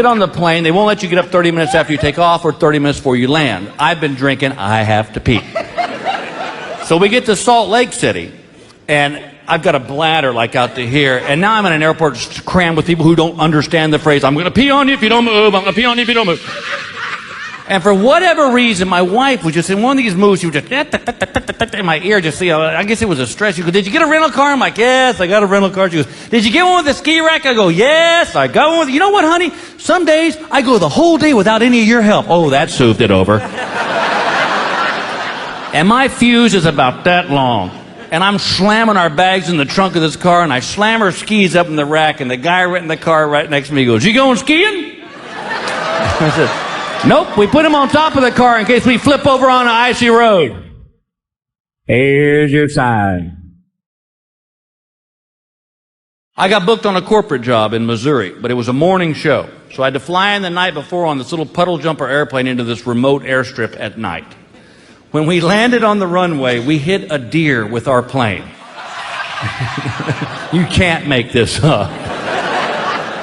Get on the plane, they won't let you get up 30 minutes after you take off or 30 minutes before you land. I've been drinking, I have to pee. So we get to Salt Lake City, and I've got a bladder like out to here, and now I'm in an airport just crammed with people who don't understand the phrase, I'm going to pee on you if you don't move, I'm going to pee on you if you don't move. And for whatever reason, my wife was just in one of these moves, she was just in my ear, just see, I guess it was a stress. She goes, did you get a rental car? I'm like, yes, I got a rental car. She goes, did you get one with a ski rack? I go, yes, I got one with, you know what, honey? Some days I go the whole day without any of your help. Oh, that soothed it over. And my fuse is about that long. And I'm slamming our bags in the trunk of this car, and I slam her skis up in the rack, and the guy right in the car right next to me goes, you going skiing? I said, nope, we put him on top of the car in case we flip over on an icy road. Here's your sign. I got booked on a corporate job in Missouri, but it was a morning show. So I had to fly in the night before on this little puddle jumper airplane into this remote airstrip at night. When we landed on the runway, we hit a deer with our plane. You can't make this up.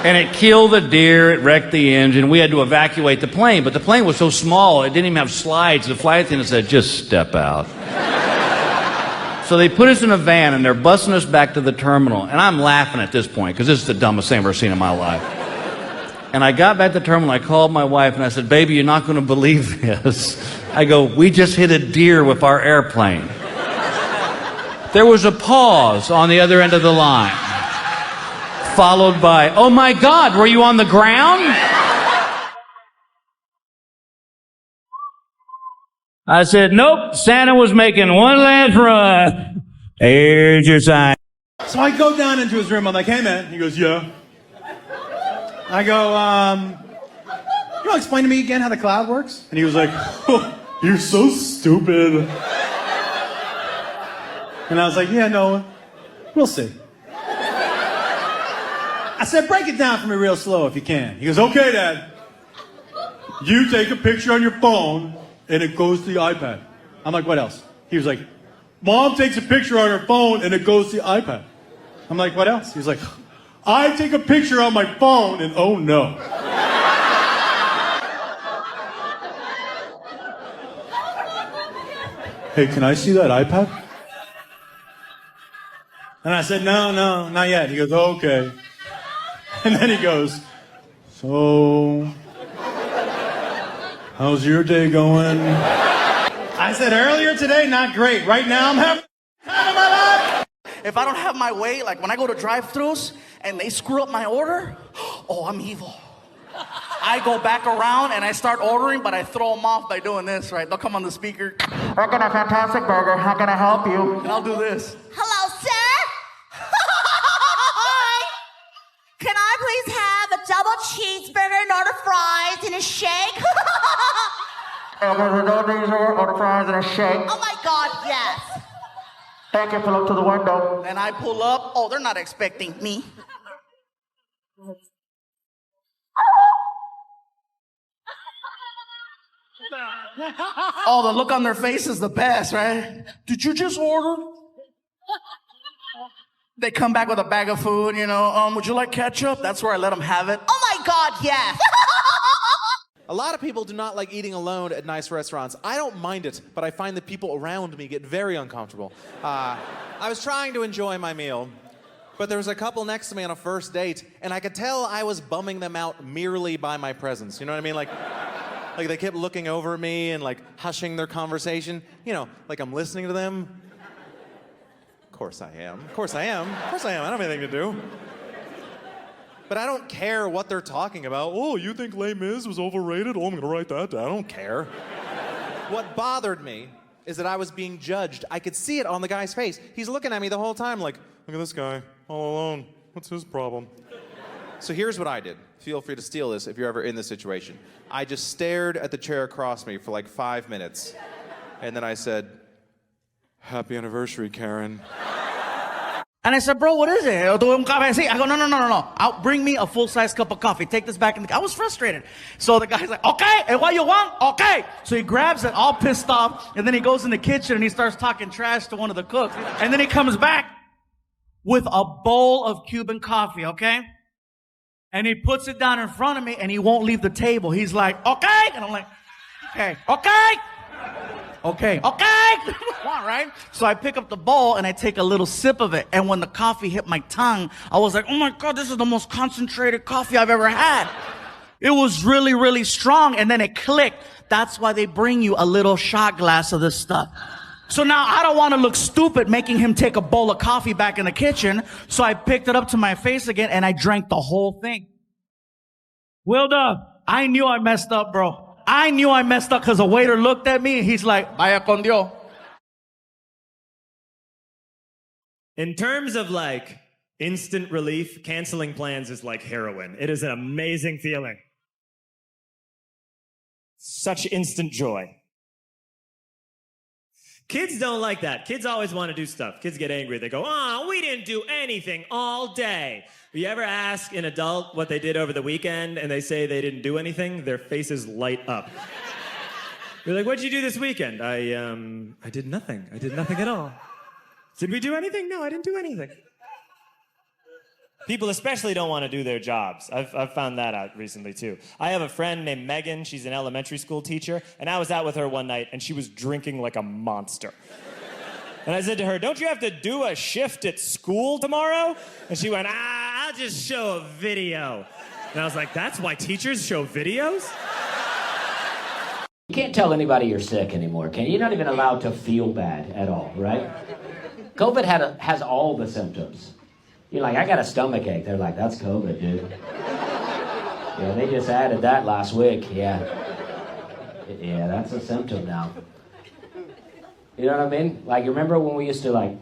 And it killed the deer, it wrecked the engine. We had to evacuate the plane, but the plane was so small, it didn't even have slides. The flight attendant said, just step out. So they put us in a van, and they're busing us back to the terminal. And I'm laughing at this point, because this is the dumbest thing I've ever seen in my life. And I got back to the terminal, I called my wife, and I said, baby, you're not going to believe this. I go, we just hit a deer with our airplane. There was a pause on the other end of the line, followed by, oh my God, were you on the ground? I said, nope, Santa was making one last run. Here's your sign. So I go down into his room, I'm like, hey man. He goes, yeah. I go, you want to explain to me again how the cloud works? And he was like, oh, you're so stupid. And I was like, yeah, no, we'll see. I said, break it down for me real slow if you can. He goes, okay, Dad. You take a picture on your phone, and it goes to the iPad. I'm like, what else? He was like, Mom takes a picture on her phone, and it goes to the iPad. I'm like, what else? He was like, I take a picture on my phone, and oh no. Hey, can I see that iPad? And I said, no, not yet. He goes, okay. And then he goes, so, how's your day going? I said, earlier today, not great. Right now, I'm having the time of my life. If I don't have my way, like when I go to drive-thrus and they screw up my order, oh, I'm evil. I go back around and I start ordering, but I throw them off by doing this, right? They'll come on the speaker. I got a fantastic burger. How can I help you? And I'll do this. Hello, sir. Can I please have a double cheeseburger and order fries and a shake? Order fries and a shake. Oh my God, yes. Thank you, pull up to the window. And I pull up. Oh, they're not expecting me. Oh, the look on their face is the best, right? Did you just order? They come back with a bag of food, you know. Would you like ketchup? That's where I let them have it. Oh my God, yes. A lot of people do not like eating alone at nice restaurants. I don't mind it, but I find that people around me get very uncomfortable. I was trying to enjoy my meal, but there was a couple next to me on a first date, and I could tell I was bumming them out merely by my presence. You know what I mean? Like they kept looking over at me and like hushing their conversation. You know, like I'm listening to them. Of course I am. Of course I am. Of course I am. I don't have anything to do. But I don't care what they're talking about. Oh, you think Les Mis was overrated? Oh, I'm going to write that down. I don't care. What bothered me is that I was being judged. I could see it on the guy's face. He's looking at me the whole time like, look at this guy, all alone. What's his problem? So here's what I did. Feel free to steal this if you're ever in this situation. I just stared at the chair across me for like 5 minutes. And then I said, happy anniversary, Karen. And I said, bro, what is it? I go, no. Bring me a full-size cup of coffee. Take this back in the... I was frustrated. So the guy's like, okay, and what you want? Okay. So he grabs it, all pissed off, and then he goes in the kitchen and he starts talking trash to one of the cooks. And then he comes back with a bowl of Cuban coffee, okay? And he puts it down in front of me and he won't leave the table. He's like, okay. And I'm like, okay, okay. Okay, okay. Come on, right? So I pick up the bowl and I take a little sip of it. And when the coffee hit my tongue, I was like, oh my God, this is the most concentrated coffee I've ever had. It was really, really strong. And then it clicked. That's why they bring you a little shot glass of this stuff. So now I don't want to look stupid making him take a bowl of coffee back in the kitchen. So I picked it up to my face again and I drank the whole thing. Will done. I knew I messed up, bro. I knew I messed up because the waiter looked at me and he's like, vaya con Dios. In terms of like instant relief, canceling plans is like heroin. It is an amazing feeling. Such instant joy. Kids don't like that. Kids always want to do stuff. Kids get angry. They go, oh, we didn't do anything all day. You ever ask an adult what they did over the weekend and they say they didn't do anything? Their faces light up. You're like, what'd you do this weekend? I did nothing. I did nothing at all. Did we do anything? No, I didn't do anything. People especially don't want to do their jobs. I've found that out recently, too. I have a friend named Megan. She's an elementary school teacher. And I was out with her one night, and she was drinking like a monster. And I said to her, don't you have to do a shift at school tomorrow? And she went, I'll just show a video. And I was like, that's why teachers show videos? You can't tell anybody you're sick anymore, can you? You're not even allowed to feel bad at all, right? COVID has all the symptoms. You're like, I got a stomach ache. They're like, that's COVID, dude. Yeah, they just added that last week. Yeah, that's a symptom now. You know what I mean? Like, you remember when we used to, like,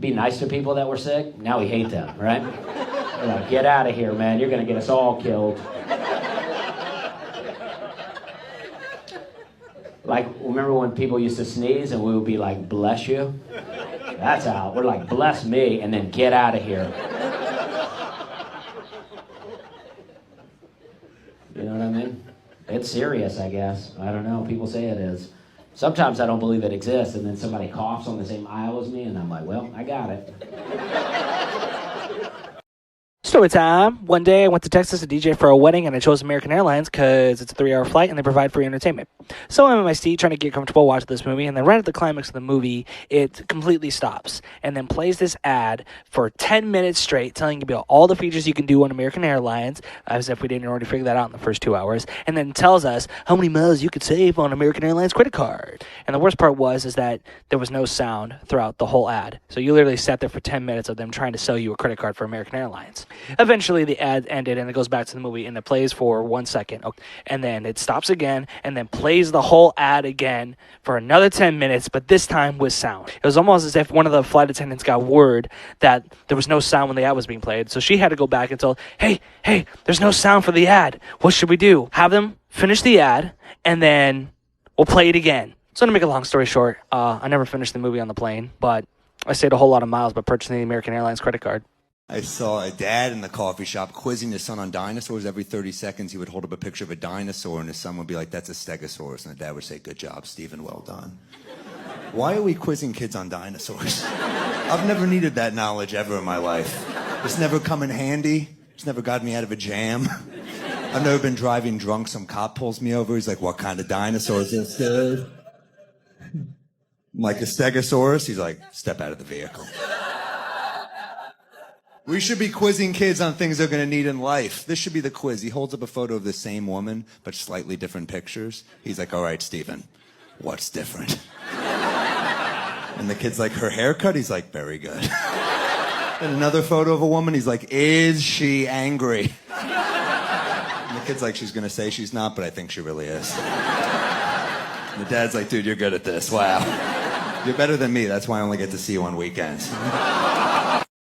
be nice to people that were sick? Now we hate them, right? We're like, get out of here, man. You're going to get us all killed. Like, remember when people used to sneeze and we would be like, bless you? That's out. We're like, bless me, and then get out of here. You know what I mean? It's serious, I guess. I don't know. People say it is. Sometimes I don't believe it exists, and then somebody coughs on the same aisle as me, and I'm like, well, I got it. Story time. One day I went to Texas to DJ for a wedding, and I chose American Airlines because it's a 3-hour flight and they provide free entertainment. So I'm in my seat trying to get comfortable watching this movie, and then right at the climax of the movie, it completely stops and then plays this ad for 10 minutes straight telling you about all the features you can do on American Airlines, as if we didn't already figure that out in the first 2 hours, and then tells us how many miles you could save on American Airlines credit card. And the worst part is that there was no sound throughout the whole ad. So you literally sat there for 10 minutes of them trying to sell you a credit card for American Airlines. Eventually, the ad ended, and it goes back to the movie, and it plays for 1 second. And then it stops again, and then plays the whole ad again for another 10 minutes, but this time with sound. It was almost as if one of the flight attendants got word that there was no sound when the ad was being played. So she had to go back and tell, hey, there's no sound for the ad. What should we do? Have them finish the ad, and then we'll play it again. So to make a long story short, I never finished the movie on the plane, but I saved a whole lot of miles by purchasing the American Airlines credit card. I saw a dad in the coffee shop quizzing his son on dinosaurs. Every 30 seconds, he would hold up a picture of a dinosaur, and his son would be like, that's a stegosaurus. And the dad would say, good job, Stephen, well done. Why are we quizzing kids on dinosaurs? I've never needed that knowledge ever in my life. It's never come in handy. It's never got me out of a jam. I've never been driving drunk. Some cop pulls me over. He's like, what kind of dinosaur is this, dude? I'm like, a stegosaurus? He's like, step out of the vehicle. We should be quizzing kids on things they're going to need in life. This should be the quiz. He holds up a photo of the same woman, but slightly different pictures. He's like, all right, Stephen, what's different? And the kid's like, her haircut? He's like, very good. And another photo of a woman, he's like, is she angry? And the kid's like, she's going to say she's not, but I think she really is. And the dad's like, dude, you're good at this. Wow. You're better than me. That's why I only get to see you on weekends.